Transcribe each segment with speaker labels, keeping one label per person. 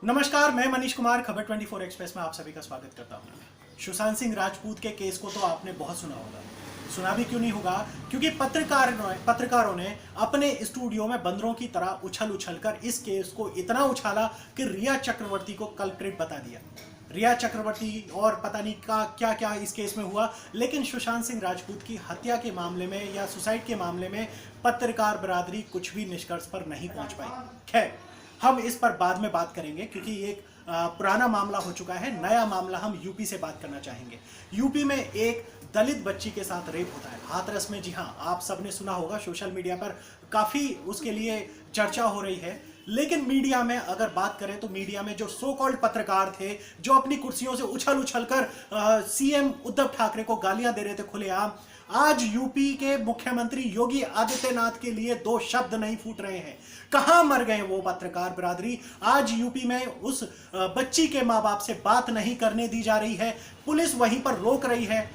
Speaker 1: नमस्कार, मैं मनीष कुमार खबर 24 एक्सप्रेस में आप सभी का स्वागत करता हूं। सुशांत सिंह राजपूत के केस को तो आपने बहुत सुना होगा। सुना भी क्यों नहीं होगा, क्योंकि पत्रकारों ने अपने स्टूडियो में बंदरों की तरह उछल उछल कर इस केस को इतना उछाला कि रिया चक्रवर्ती को कल्प्रिट बता दिया। रिया चक्रवर्ती और पता नहीं का क्या क्या इस केस में हुआ, लेकिन सुशांत सिंह राजपूत की हत्या के मामले में या सुसाइड के मामले में पत्रकार बिरादरी कुछ भी निष्कर्ष पर नहीं पहुंच पाई। खैर, हम इस पर बाद में बात करेंगे, क्योंकि एक पुराना मामला हो चुका है। नया मामला हम यूपी से बात करना चाहेंगे। यूपी में एक दलित बच्ची के साथ रेप होता है हाथरस में। जी हाँ, आप सबने सुना होगा, सोशल मीडिया पर काफ़ी उसके लिए चर्चा हो रही है। लेकिन मीडिया में अगर बात करें तो मीडिया में जो सो कॉल्ड पत्रकार थे, जो अपनी कुर्सियों से उछल उछल कर सीएम उद्धव ठाकरे को गालियां दे रहे थे खुलेआम, आज यूपी के मुख्यमंत्री योगी आदित्यनाथ के लिए दो शब्द नहीं फूट रहे हैं। कहां मर गए वो पत्रकार बिरादरी? आज यूपी में उस बच्ची के माँ बाप से बात नहीं करने दी जा रही है, पुलिस वहीं पर रोक रही है।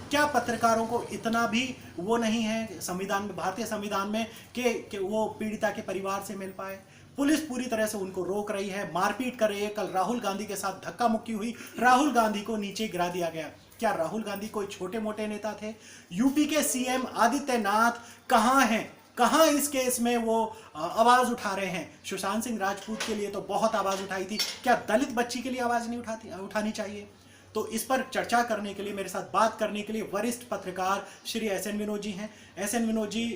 Speaker 1: क्या पत्रकारों को इतना भी वो नहीं है संविधान में, भारतीय संविधान में, कि वो पीड़िता के परिवार से मिल पाए? पुलिस पूरी तरह से उनको रोक रही है, मारपीट कर रही है। कल राहुल गांधी के साथ धक्का मुक्की हुई, राहुल गांधी को नीचे गिरा दिया गया। क्या राहुल गांधी कोई छोटे मोटे नेता थे? यूपी के सीएम आदित्यनाथ कहां हैं? कहां इस केस में वो आवाज उठा रहे हैं? सुशांत सिंह राजपूत के लिए तो बहुत आवाज उठाई थी, क्या दलित बच्ची के लिए आवाज नहीं उठानी चाहिए? तो इस पर चर्चा करने के लिए, मेरे साथ बात करने के लिए वरिष्ठ पत्रकार श्री एसएन विनोद जी हैं। एसएन विनोद जी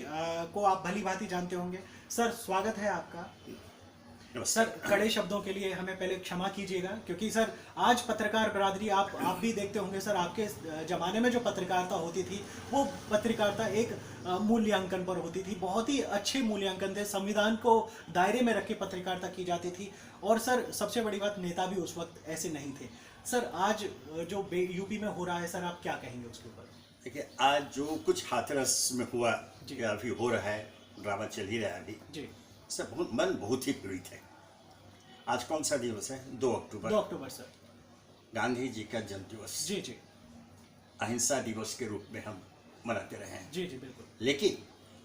Speaker 1: को आप भली भांति जानते होंगे। सर, स्वागत है आपका। सर, कड़े शब्दों के लिए हमें पहले क्षमा कीजिएगा, क्योंकि सर आज पत्रकार बिरादरी, आप भी देखते होंगे सर, आपके जमाने में जो पत्रकारिता होती थी वो पत्रकारिता एक मूल्यांकन पर होती थी। बहुत ही अच्छे मूल्यांकन थे, संविधान को दायरे में रख के पत्रकारिता की जाती थी। और सर सबसे बड़ी बात, नेता भी उस वक्त ऐसे नहीं थे। सर आज जो यूपी में हो रहा है, सर आप क्या कहेंगे उसके ऊपर?
Speaker 2: देखिए, आज जो कुछ हाथरस में हुआ या अभी हो रहा है, ड्रामा चल ही रहा है अभी
Speaker 1: जी।
Speaker 2: सब मन बहुत ही पीड़ित है। आज कौन सा दिवस है? 2 अक्टूबर।
Speaker 1: 2 अक्टूबर सर,
Speaker 2: गांधी जी का जन्म दिवस।
Speaker 1: जी जी
Speaker 2: अहिंसा दिवस के रूप में हम मनाते रहे हैं।
Speaker 1: जी जी बिल्कुल।
Speaker 2: लेकिन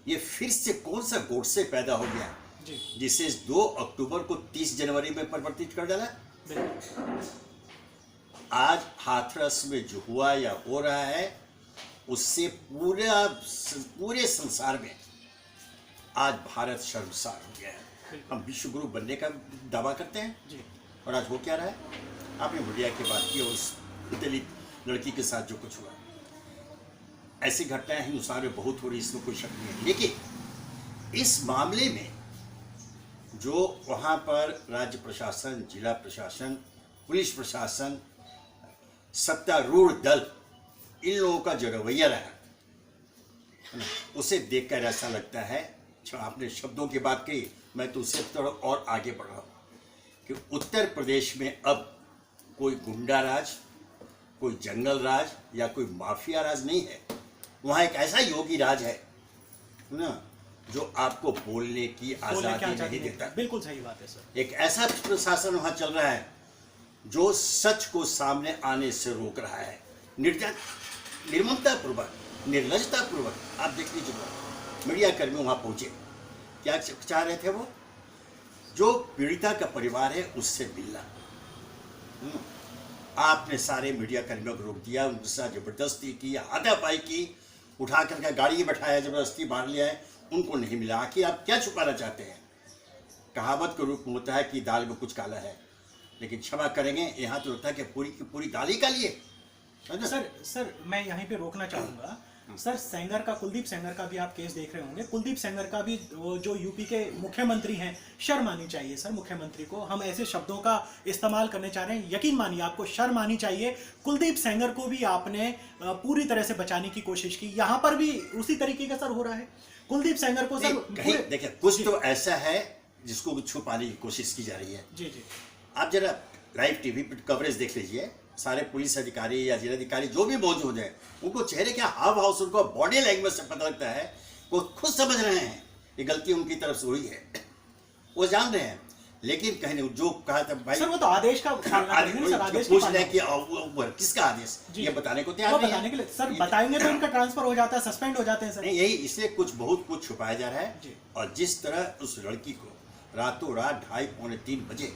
Speaker 2: ये फिर से कौन सा गोडसे पैदा हो गया
Speaker 1: जी,
Speaker 2: जिसे 2 अक्टूबर को 30 जनवरी में परिवर्तित कर डाला।
Speaker 1: बिल्कुल।
Speaker 2: आज हाथरस में जो हुआ या हो रहा है, उससे पूरे संसार में आज भारत शर्मसार हो गया है। हम विश्व गुरु बनने का दावा करते हैं
Speaker 1: जी।
Speaker 2: और आज हो क्या रहा है? आपने मीडिया की बात की और उस दलित लड़की के साथ जो कुछ हुआ, ऐसी घटनाएं हिंदुस्तान में बहुत हो रही, इसमें कोई शक नहीं है। लेकिन इस मामले में जो वहाँ पर राज्य प्रशासन, जिला प्रशासन, पुलिस प्रशासन, सत्तारूढ़ दल, इन लोगों का जो रवैया रहा, उसे देखकर ऐसा लगता है, आपने शब्दों की बात की, मैं तो उससे थोड़ा और आगे बढ़ रहा हूँ कि उत्तर प्रदेश में अब कोई गुंडा राज, कोई जंगल राज या कोई माफिया राज नहीं है। वहाँ एक ऐसा योगी राज है ना, जो आपको बोलने की आज़ादी नहीं देता।
Speaker 1: बिल्कुल सही बात है सर।
Speaker 2: एक ऐसा प्रशासन वहाँ चल रहा है जो सच को सामने आने से रोक रहा है, निर्ममता पूर्वक, निर्लजता पूर्वक। आप देख लीजिए, मीडिया कर्मी वहाँ पहुँचे, क्या चाह रहे थे? वो जो पीड़िता का परिवार है उससे मिलना। आपने सारे मीडिया कर्मियों को रोक दिया, उनके साथ जबरदस्ती की, हाथापाई की, उठा करके गाड़ी में बैठाया, जबरदस्ती मार लिया है, उनको नहीं मिला। आखिर आप क्या छुपाना चाहते हैं? कहावत के रूप में होता है कि दाल में कुछ काला है, लेकिन क्षमा करेंगे, यहाँ तो लगता है कि पूरी की पूरी दाल ही काली है।
Speaker 1: सर मैं यहीं पे रोकना चाहूंगा। सर, सेंगर का, कुलदीप सेंगर का भी आप केस देख रहे होंगे। कुलदीप सेंगर का भी, वो जो यूपी के मुख्यमंत्री हैं, शर्म आनी चाहिए सर मुख्यमंत्री को। हम ऐसे शब्दों का इस्तेमाल करने चाह रहे हैं, यकीन मानिए आपको शर्म आनी चाहिए। कुलदीप सेंगर को भी आपने पूरी तरह से बचाने की कोशिश की, यहाँ पर भी उसी तरीके का सर हो रहा है। कुलदीप सेंगर को सर
Speaker 2: देखिए, कुछ तो ऐसा है जिसको छुपाने की कोशिश की जा रही है।
Speaker 1: जी जी।
Speaker 2: आप जरा लाइव टीवी पर कवरेज देख लीजिए, सारे पुलिस अधिकारी या जिलाधिकारी जो भी मौजूद हैं, उनको चेहरे के हाव भाव से, उनको बॉडी लैंग्वेज से पता लगता है, वो खुद समझ रहे हैं ये गलती उनकी तरफ से हुई है, वो जान रहे हैं। लेकिन कहीं नहीं, जो कहा था भाई
Speaker 1: सर, वो तो आदेश का
Speaker 2: पूछ रहे कि किसका आदेश, ये बताने को तैयार
Speaker 1: बताने के लिए सर बताएंगे तो उनका ट्रांसफर हो जाता है, सस्पेंड हो जाते हैं सर।
Speaker 2: नहीं, यही इसलिए बहुत कुछ छुपाया जा रहा है। और जिस तरह उस लड़की को रातों रात 2:30 पौने 3 बजे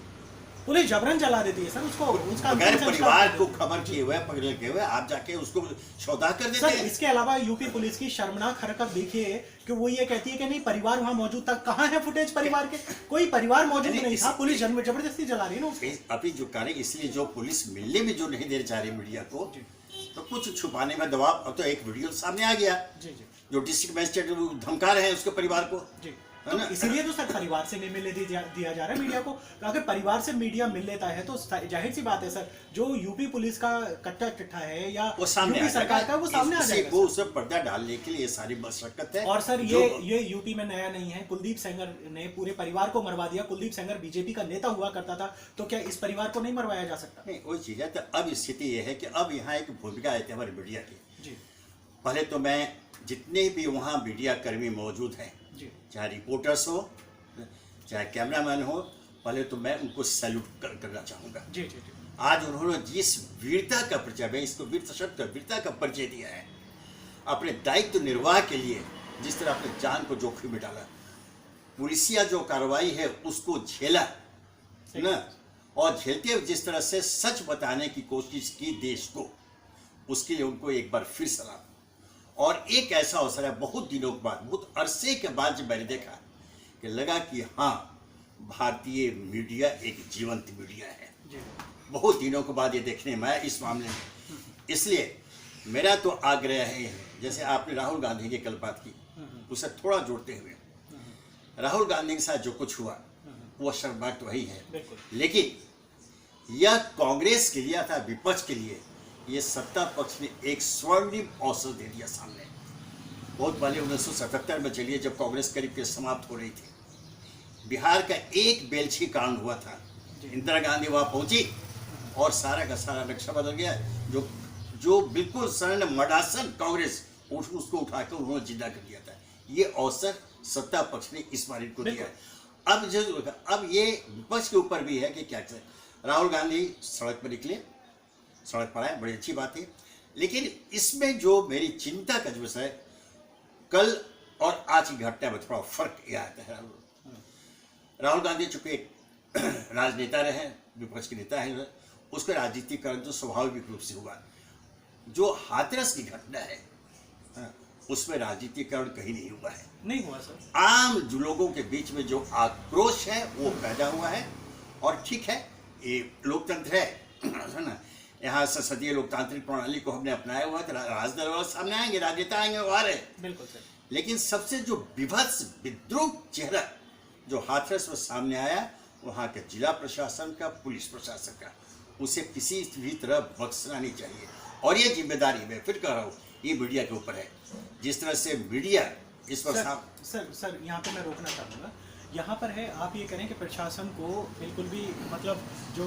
Speaker 1: पुलिस जबरन जला देती है सर उसको, उसका
Speaker 2: बगैर
Speaker 1: अंतिम संस्कार
Speaker 2: परिवार
Speaker 1: कर
Speaker 2: को
Speaker 1: देती है।
Speaker 2: खबर किए हुए पकड़े के हुए आप जाके उसको सौदा कर देते
Speaker 1: सर
Speaker 2: हैं।
Speaker 1: इसके अलावा यूपी पुलिस की शर्मनाक हरकत देखिए कि वो ये कहती है कि नहीं परिवार वहां मौजूद था। कहाँ है फुटेज परिवार के? कोई परिवार मौजूद नहीं था, पुलिस जबरदस्ती जला रही है ना उसको।
Speaker 2: अभी जो कार्य इसलिए जो पुलिस मिलने में जो नहीं दे जा रही मीडिया को, तो कुछ छुपाने में दबाव। अब तो एक वीडियो सामने आ गया
Speaker 1: जी जी
Speaker 2: जो डिस्ट्रिक्ट मजिस्ट्रेट धमका रहे हैं उसके परिवार को,
Speaker 1: जी।
Speaker 2: है
Speaker 1: तो
Speaker 2: ना?
Speaker 1: इसीलिए तो सर परिवार से नहीं मिलने दिया जा रहा है मीडिया को। अगर परिवार से मीडिया मिल लेता है तो जाहिर सी बात है सर, जो यूपी पुलिस का कट्टा चिट्ठा है या
Speaker 2: वो सामने
Speaker 1: यूपी
Speaker 2: आ
Speaker 1: सरकार
Speaker 2: जाएगा।
Speaker 1: का वो सामने आ जाएगा
Speaker 2: वो
Speaker 1: सर।
Speaker 2: उसे पर्दा डालने के लिए ये सारी मशक्कत है।
Speaker 1: और सर
Speaker 2: जो-
Speaker 1: ये यूपी में नया नहीं है। कुलदीप सेंगर ने पूरे परिवार को मरवा दिया। कुलदीप सेंगर बीजेपी का नेता हुआ करता था, तो क्या इस परिवार को नहीं मरवाया जा सकता?
Speaker 2: नहीं वही चीज है। तो अब स्थिति ये है कि अब यहाँ एक भूमिका आती है हमारी मीडिया की।
Speaker 1: जी
Speaker 2: पहले तो मैं जितने भी वहाँ मीडिया कर्मी मौजूद हैं,
Speaker 1: जी
Speaker 2: चाहे रिपोर्टर्स हो चाहे कैमरामैन हो, पहले तो मैं उनको सैल्यूट करना चाहूँगा।
Speaker 1: जी जी जी
Speaker 2: आज उन्होंने जिस वीरता का परिचय, मैं इसको वीरता शब्द वीरता का परिचय दिया है, अपने दायित्व निर्वाह के लिए जिस तरह अपने जान को जोखिम में डाला, पुलिसिया जो कार्रवाई है उसको झेला ना, और झेलते हुए जिस तरह से सच बताने की कोशिश की देश को, उसके लिए उनको एक बार फिर सलाम। और एक ऐसा अवसर है बहुत दिनों के बाद, बहुत अरसे के बाद जब मैंने देखा कि लगा कि हाँ भारतीय मीडिया एक जीवंत मीडिया है।
Speaker 1: जी
Speaker 2: बहुत दिनों के बाद ये देखने में आया इस मामले में। इसलिए मेरा तो आग्रह है, जैसे आपने राहुल गांधी की कल बात की, उसे थोड़ा जोड़ते हुए, राहुल गांधी के साथ जो कुछ हुआ वो शर्मनाक तो वही है,
Speaker 1: बिल्कुल।
Speaker 2: लेकिन यह कांग्रेस के लिए था, विपक्ष के लिए ये सत्ता पक्ष ने एक स्वर्णिम अवसर दे दिया सामने। बहुत पहले 1977 में चलिए जब कांग्रेस करीब के समाप्त हो रही थी, बिहार का एक बेलछी कांड हुआ था, इंदिरा गांधी वहां पहुंची और सारा का सारा नक्शा बदल गया। जो बिल्कुल सर्ण मडासन कांग्रेस उसको उठाकर उन्होंने जिंदा कर दिया था। ये अवसर सत्ता पक्ष ने इस बार इनको दिया है। अब ये विपक्ष के ऊपर भी है कि क्या करें। राहुल गांधी सड़क पर निकले, सड़क पर आए, बड़ी अच्छी बात है, लेकिन इसमें जो मेरी चिंता का जो विषय है, कल और आज की घटना में थोड़ा फर्क यह आता है। राहुल गांधी चूंकि एक राजनेता रहे, विपक्ष के नेता है, उसका राजनीतिकरण तो स्वाभाविक रूप से हुआ। जो हाथरस की घटना है उसमें राजनीतिकरण कहीं नहीं हुआ है,
Speaker 1: नहीं हुआ सर।
Speaker 2: आम लोगों के बीच में जो आक्रोश है वो पैदा हुआ है। और ठीक है, ये लोकतंत्र है ना, यहाँ संसदीय लोकतांत्रिक प्रणाली को हमने अपनाया हुआ है, राजदल वाले सामने आएंगे, राजनेता आएंगे, वो आ रहे हैं।
Speaker 1: बिल्कुल सर।
Speaker 2: लेकिन सबसे जो विभत्स विद्रूप चेहरा जो हाथरस में सामने आया, वहाँ के जिला प्रशासन का, पुलिस प्रशासन का, उसे किसी भी तरह बख्शना नहीं चाहिए। और ये जिम्मेदारी मैं फिर कह रहा हूँ, ये मीडिया के ऊपर है। जिस तरह से मीडिया इस पर
Speaker 1: सर यहाँ पे मैं रोकना चाहूँगा। यहाँ पर है, आप ये करें कि प्रशासन को बिल्कुल भी, मतलब जो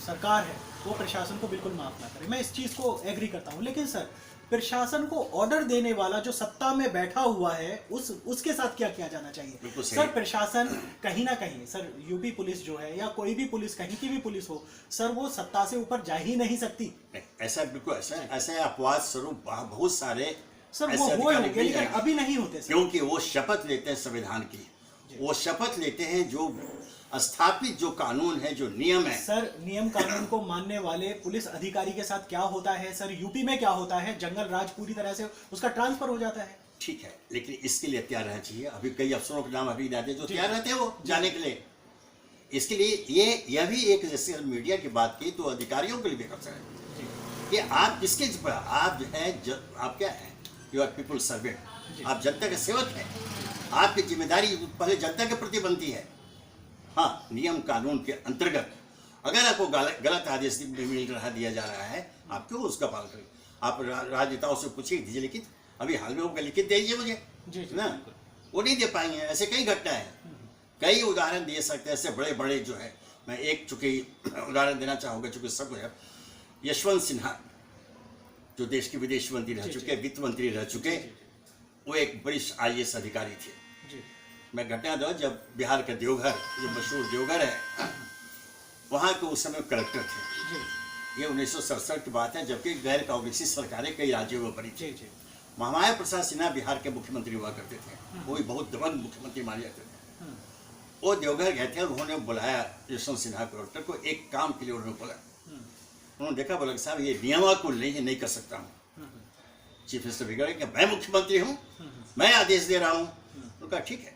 Speaker 1: सरकार है वो प्रशासन को बिल्कुल माफ ना करे, मैं इस चीज़ को एग्री करता हूँ। लेकिन सर प्रशासन को ऑर्डर देने वाला जो सत्ता में बैठा हुआ है उसके साथ क्या किया जाना चाहिए? सर प्रशासन कहीं ना कहीं, सर यूपी पुलिस जो है या कोई भी पुलिस, कहीं की भी पुलिस हो सर, वो सत्ता से ऊपर जा ही नहीं सकती।
Speaker 2: ऐसा बिल्कुल ऐसा अपवाद स्वरूप बहुत सारे
Speaker 1: सर वो हुए होंगे, लेकिन अभी नहीं होते सर।
Speaker 2: क्योंकि वो शपथ लेते हैं संविधान की, वो शपथ लेते हैं जो स्थापित जो कानून है, जो नियम है।
Speaker 1: सर नियम कानून को मानने वाले पुलिस अधिकारी के साथ क्या होता है सर, यूपी में क्या होता है, जंगल राज पूरी तरह से उसका ट्रांसफर हो जाता है।
Speaker 2: ठीक है, लेकिन इसके लिए तैयार रहना चाहिए। अभी कई अफसरों के नाम अभी याद है जो तैयार रहते हैं वो जाने के लिए। इसके लिए यह भी एक, जैसे मीडिया की बात की तो अधिकारियों के लिए भी अवसर है कि आप किसके, आप जो है, आप क्या है, यू आर पीपल सर्वेंट, आप जनता के सेवक हैं। आपकी जिम्मेदारी पहले जनता के प्रति बनती है। हाँ, नियम कानून के अंतर्गत अगर आपको गलत आदेश मिल रहा दिया जा रहा है, आप क्यों उसका पालन करें? आप राजनेताओं से पूछिए, दीजिए लिखित, अभी हाल में वो लिखित दे दीजिए मुझे ना, वो नहीं दे पाएंगे। ऐसे कई घटना है, कई उदाहरण दे सकते हैं ऐसे बड़े बड़े जो है। मैं एक चूंकि उदाहरण देना चाहूँगा, चूंकि सब है, यशवंत सिन्हा जो देश के विदेश मंत्री रह चुके, वित्त मंत्री रह चुके, वो एक वरिष्ठ IAS अधिकारी थे। मैं घटना दो, जब बिहार का देवघर, जो मशहूर देवघर है, वहाँ के उस समय कलेक्टर थे। ये 1967 की बात है, जबकि गैर कांग्रेसी सरकारें कई राज्यों में बनी थी। महामाया प्रसाद सिन्हा बिहार के मुख्यमंत्री हुआ करते थे, वो भी बहुत दबंग मुख्यमंत्री माने जाते थे। वो देवघर गए थे, उन्होंने बुलाया यशवंत सिन्हा कलेक्टर को, एक काम के लिए उन्होंने बोला। उन्होंने देखा, बोला साहब ये नियमानुकूल नहीं कर सकता हूँ। चीफ मिनिस्टर बिगड़ कि मैं मुख्यमंत्री हूँ, मैं आदेश दे रहा हूँ। उन्होंने कहा ठीक है,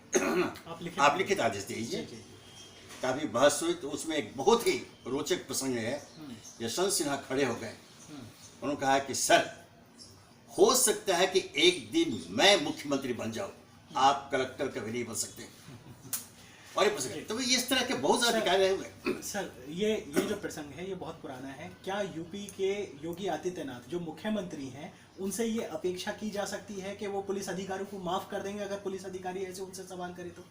Speaker 2: आप लिखित आदेश दीजिए। काफी बहस हुई, तो उसमें एक बहुत ही रोचक प्रसंग है। यशवंत सिन्हा खड़े हो गए, उन्होंने कहा कि सर, हो सकता है कि एक दिन मैं मुख्यमंत्री बन जाऊं, आप कलेक्टर कभी नहीं बन सकते। और ये प्रसंग, तो इस तरह के बहुत सारे कार्य हुए।
Speaker 1: सर, ये जो प्रसंग है ये बहुत पुराना है। क्या यूपी के योगी आदित्यनाथ जो मुख्यमंत्री हैं, उनसे ये अपेक्षा की जा सकती है कि वो पुलिस अधिकारियों को माफ कर देंगे अगर पुलिस अधिकारी ऐसे उनसे सवाल करे तो?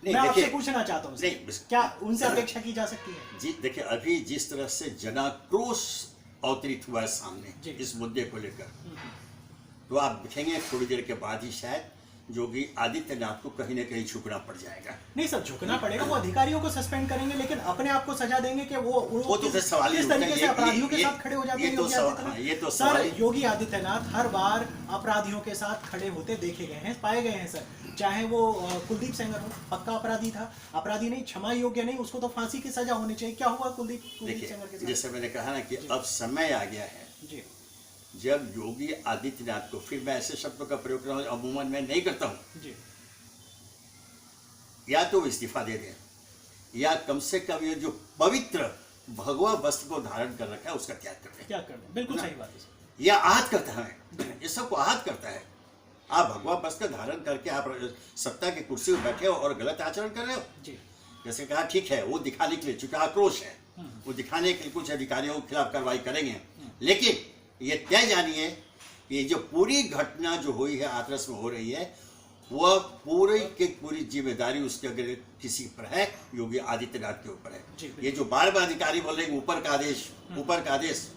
Speaker 1: मैं आपसे पूछना चाहता हूँ, क्या उनसे अपेक्षा की जा सकती है?
Speaker 2: जी देखिए, अभी जिस तरह से जनाक्रोश अवतरित हुआ है सामने इस मुद्दे को लेकर, तो आप देखेंगे थोड़ी देर के बाद ही शायद योगी आदित्यनाथ को कहीं ना कहीं झुकना पड़ जाएगा।
Speaker 1: नहीं सर, झुकना पड़ेगा, वो अधिकारियों को सस्पेंड करेंगे, लेकिन अपने आप को सजा देंगे कि वो
Speaker 2: तो फिर सवाल
Speaker 1: किस तरीके से अपराधियों के साथ खड़े हो जाते हैं।
Speaker 2: ये तो
Speaker 1: सर, योगी आदित्यनाथ हर बार अपराधियों के साथ खड़े होते देखे गए हैं, पाए गए हैं सर। चाहे वो कुलदीप सेंगर हो, पक्का अपराधी था, अपराधी नहीं, क्षमा योग्य नहीं, उसको तो फांसी की सजा होनी चाहिए। क्या हुआ कुलदीप सेंगर के साथ?
Speaker 2: जैसे मैंने कहा ना कि अब समय आ गया है
Speaker 1: जी, जब
Speaker 2: योगी आदित्यनाथ को, फिर मैं ऐसे शब्दों का प्रयोग कर रहा हूँ अमूमन मैं नहीं करता हूँ जी, या तो इस्तीफा दे दें, या कम से कम ये जो पवित्र भगवा वस्त्र को धारण कर रखा है उसका त्याग कर दें।
Speaker 1: क्या कर दें, बिल्कुल सही बात है।
Speaker 2: यह आहत करता है, ये सबको आहत करता है। आप भगवा वस्त्र धारण करके आप सत्ता की कुर्सी पर बैठे हो और गलत आचरण कर रहे हो जी। जैसे कहा ठीक है, वो दिखाने के लिए, चूंकि आक्रोश है, वो दिखाने के लिए कुछ अधिकारियों के खिलाफ कार्रवाई करेंगे, लेकिन ये तय जानिए कि जो पूरी घटना जो हुई है, हाथरस में हो रही है, वह पूरी जिम्मेदारी उसके अगर किसी पर है, योगी आदित्यनाथ के ऊपर है। ये जो बार बार अधिकारी बोल रहे हैं ऊपर का आदेश, ऊपर का आदेश,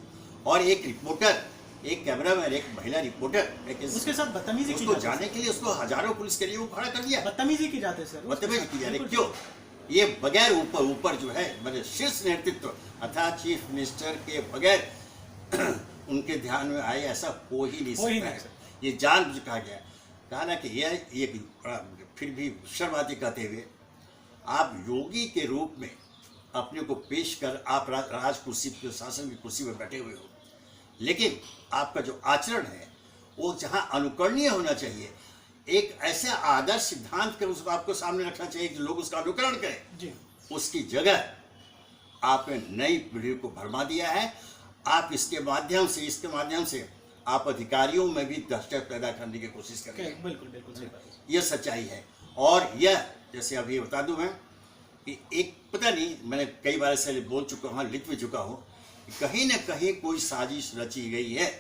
Speaker 2: और एक रिपोर्टर, एक कैमरामैन, एक महिला रिपोर्टर,
Speaker 1: उसके साथ बदतमीजी की
Speaker 2: उसको जाने के लिए उसको हजारों पुलिस के लिए वो खड़ा कर दिया।
Speaker 1: बदतमीजी की जाते सर,
Speaker 2: बदतमीजी की जा रही, क्यों? ये बगैर ऊपर जो है, मतलब शीर्ष नेतृत्व अर्थात चीफ मिनिस्टर के बगैर उनके ध्यान में आए, ऐसा हो ही नहीं सकता है। ये जानबूझ कहा गया, कहा ना कि ये फिर भी शर्माती कहते हुए आप योगी के रूप में अपने को पेश कर आप राज कुर्सी पे, शासन की कुर्सी पर बैठे हुए हो, लेकिन आपका जो आचरण है वो जहाँ अनुकरणीय होना चाहिए, एक ऐसे आदर्श सिद्धांत कर उसको आपको सामने रखना चाहिए कि लोग उसका अनुकरण करें जी। उसकी जगह आपने नई पीढ़ी को भरमा दिया है। आप इसके माध्यम से आप अधिकारियों में भी दहशत पैदा करने की कोशिश कर रहे हैं।
Speaker 1: बिल्कुल सही बात है।
Speaker 2: यह सच्चाई है। और यह जैसे अभी बता दूं मैं कि एक पता नहीं, मैंने कई बार ऐसे बोल चुका हूँ, लिख भी चुका हूँ, कहीं ना कहीं कोई साजिश रची गई है,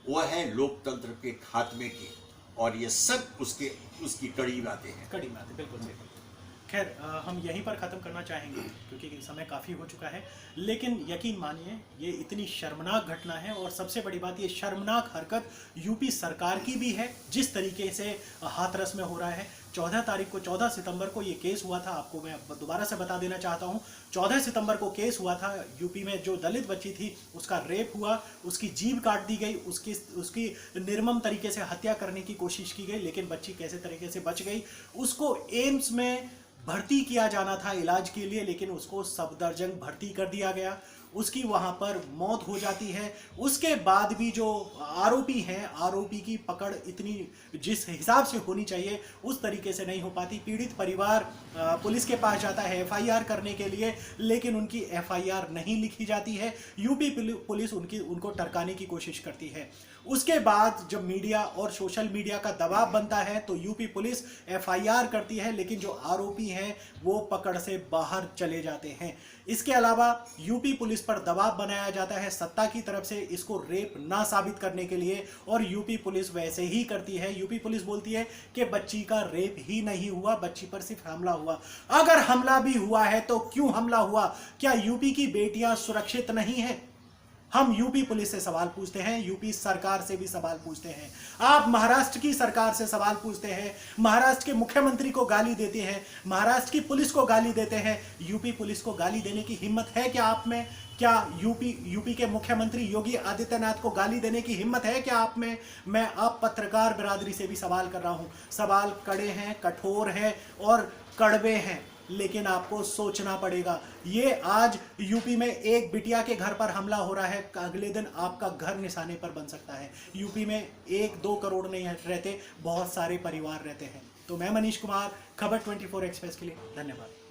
Speaker 2: वह है लोकतंत्र के खात्मे की, और ये सब उसकी कड़ी बातें हैं।
Speaker 1: बिल्कुल सही। खैर, हम यहीं पर ख़त्म करना चाहेंगे क्योंकि समय काफ़ी हो चुका है, लेकिन यकीन मानिए ये इतनी शर्मनाक घटना है, और सबसे बड़ी बात ये शर्मनाक हरकत यूपी सरकार की भी है जिस तरीके से हाथरस में हो रहा है। 14 सितंबर को ये केस हुआ था, आपको मैं दोबारा से बता देना चाहता हूँ। 14 सितंबर को केस हुआ था यूपी में, जो दलित बच्ची थी उसका रेप हुआ, उसकी जीभ काट दी गई, उसकी निर्मम तरीके से हत्या करने की कोशिश की गई, लेकिन बच्ची कैसे तरीके से बच गई। उसको एम्स में भर्ती किया जाना था इलाज के लिए, लेकिन उसको सफदरजंग भर्ती कर दिया गया, उसकी वहां पर मौत हो जाती है। उसके बाद भी जो आरोपी हैं, आरोपी की पकड़ इतनी जिस हिसाब से होनी चाहिए उस तरीके से नहीं हो पाती। पीड़ित परिवार पुलिस के पास जाता है एफआईआर करने के लिए, लेकिन उनकी एफआईआर नहीं लिखी जाती है। यूपी पुलिस उनको टरकाने की कोशिश करती है। उसके बाद जब मीडिया और सोशल मीडिया का दबाव बनता है तो यूपी पुलिस एफआईआर करती है, लेकिन जो आरोपी हैं वो पकड़ से बाहर चले जाते हैं। इसके अलावा यूपी पुलिस पर दबाव बनाया जाता है सत्ता की तरफ से इसको रेप ना साबित करने के लिए, और यूपी पुलिस वैसे ही करती है। यूपी पुलिस बोलती है कि बच्ची का रेप ही नहीं हुआ, बच्ची पर सिर्फ हमला हुआ। अगर हमला भी हुआ है तो क्यों हमला हुआ? क्या यूपी की बेटियां सुरक्षित नहीं है? हम यूपी पुलिस से सवाल पूछते हैं, यूपी सरकार से भी सवाल पूछते हैं। आप महाराष्ट्र की सरकार से सवाल पूछते हैं, महाराष्ट्र के मुख्यमंत्री को गाली देते हैं, महाराष्ट्र की पुलिस को गाली देते हैं। यूपी पुलिस को गाली देने की हिम्मत है क्या आप में? क्या यूपी के मुख्यमंत्री योगी आदित्यनाथ को गाली देने की हिम्मत है क्या आप में? मैं अब पत्रकार बिरादरी से भी सवाल कर रहा हूं। सवाल कड़े हैं, कठोर हैं और कड़वे हैं, लेकिन आपको सोचना पड़ेगा। ये आज यूपी में एक बिटिया के घर पर हमला हो रहा है, अगले दिन आपका घर निशाने पर बन सकता है। यूपी में 1-2 करोड़ नहीं रहते, बहुत सारे परिवार रहते हैं। तो मैं मनीष कुमार, खबर 24 एक्सप्रेस के लिए धन्यवाद।